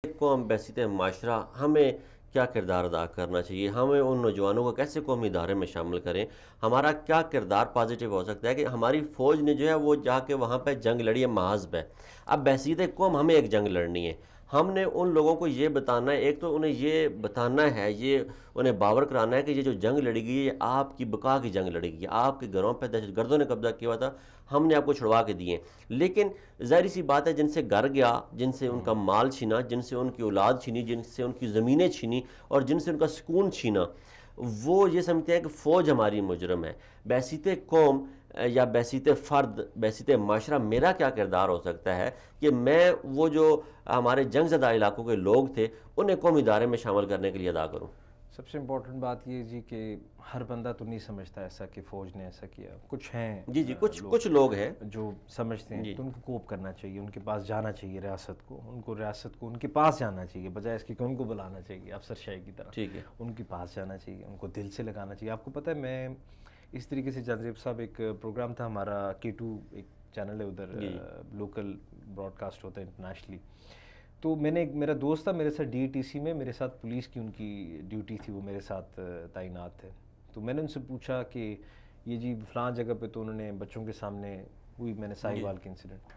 قوم بحیثیت معاشرہ ہمیں کیا کردار ادا کرنا چاہیے؟ ہمیں ان نوجوانوں کو کیسے قومی ادارے میں شامل کریں؟ ہمارا کیا کردار پازیٹیو ہو سکتا ہے کہ ہماری فوج نے جو ہے وہ جا کے وہاں پہ جنگ لڑی ہے محاذ پہ؟ اب بحیثیت قوم ہمیں ایک جنگ لڑنی ہے. ہم نے ان لوگوں کو یہ بتانا ہے، ایک تو انہیں یہ بتانا ہے، یہ انہیں باور کرانا ہے کہ یہ جو جنگ لڑی گئی ہے یہ آپ کی بقا کی جنگ لڑی گئی ہے. آپ کے گھروں پہ دہشت گردوں نے قبضہ کیا ہوا تھا، ہم نے آپ کو چھڑوا کے دیے. لیکن ظاہری سی بات ہے، جن سے گھر گیا، جن سے ان کا مال چھینا، جن سے ان کی اولاد چھینی، جن سے ان کی زمینیں چھینی اور جن سے ان کا سکون چھینا، وہ یہ سمجھتے ہیں کہ فوج ہماری مجرم ہے. بحیثیت قوم یا بحیثیت فرد، بحیثیت معاشرہ میرا کیا کردار ہو سکتا ہے کہ میں وہ جو ہمارے جنگ زدہ علاقوں کے لوگ تھے انہیں قومی ادارے میں شامل کرنے کے لیے ادا کروں؟ سب سے امپورٹنٹ بات یہ جی کہ ہر بندہ تو نہیں سمجھتا ایسا کہ فوج نے ایسا کیا. کچھ ہیں جی کچھ لوگ ہیں جو سمجھتے ہیں، جی تو ان کو کوپ کرنا چاہیے، ان کے پاس جانا چاہیے ریاست کو ان کے پاس جانا چاہیے، بجائے اس کے کہ ان کو بلانا چاہیے افسر شاہی کی طرح. ٹھیک ہے. ان کے پاس جانا چاہیے، ان کو دل سے لگانا چاہیے. آپ کو پتہ ہے میں اس طریقے سے جانزیب صاحب ایک پروگرام تھا ہمارا K2 ایک چینل ہے ادھر، جی لوکل براڈ کاسٹ ہوتا ہے انٹرنیشنلی. تو میں نے ایک میرا دوست تھا میرے ساتھ DTC میں، میرے ساتھ پولیس کی ان کی ڈیوٹی تھی، وہ میرے ساتھ تعینات تھے. تو میں نے ان سے پوچھا کہ یہ جی فلاں جگہ پہ تو انہوں نے بچوں کے سامنے ہوئی، میں نے ساہی وال کے انسیڈنٹ.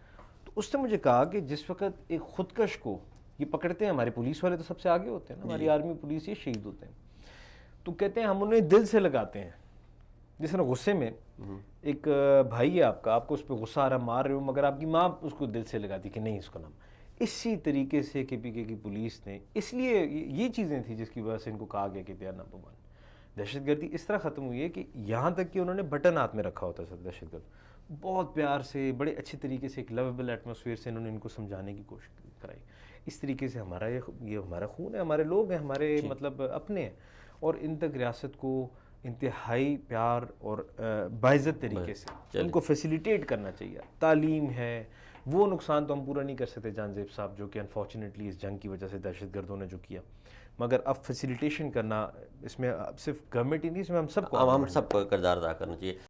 تو اس نے مجھے کہا کہ جس وقت ایک خودکش کو یہ پکڑتے ہیں، ہمارے پولیس والے تو سب سے آگے ہوتے ہیں نا، ہماری آرمی پولیس یہ شہید ہوتے ہیں، تو کہتے ہیں ہم انہیں دل سے لگاتے ہیں. جس طرح غصے میں ایک بھائی ہے آپ کو اس پہ غصہ آ رہا، مار رہے ہو، مگر آپ کی ماں اس کو دل سے لگاتی کہ نہیں اس کو نام. اسی طریقے سے KPK کی پولیس نے، اس لیے یہ چیزیں تھیں جس کی وجہ سے ان کو کہا گیا کہ دے نمبر 1. دہشت گردی اس طرح ختم ہوئی ہے کہ یہاں تک کہ انہوں نے بٹن ہاتھ میں رکھا ہوتا ہے دہشت گرد، بہت پیار سے بڑے اچھے طریقے سے ایک لویبل ایٹماسفیئر سے انہوں نے ان کو سمجھانے کی کوشش کرائی. اس طریقے سے ہمارا یہ ہمارا خون ہے، ہمارے لوگ ہیں، ہمارے مطلب اپنے ہیں، اور ان تک ریاست کو انتہائی پیار اور باعزت طریقے سے ان کو فیسیلیٹیٹ کرنا چاہیے. تعلیم ہے، وہ نقصان تو ہم پورا نہیں کر سکتے جانزیب صاحب، جو کہ انفارچونیٹلی اس جنگ کی وجہ سے دہشت گردوں نے جو کیا، مگر اب فیسیلیٹیشن کرنا، اس میں صرف گورنمنٹ ہی نہیں، اس میں ہم سب کو ہم سب کو کردار ادا کرنا چاہیے.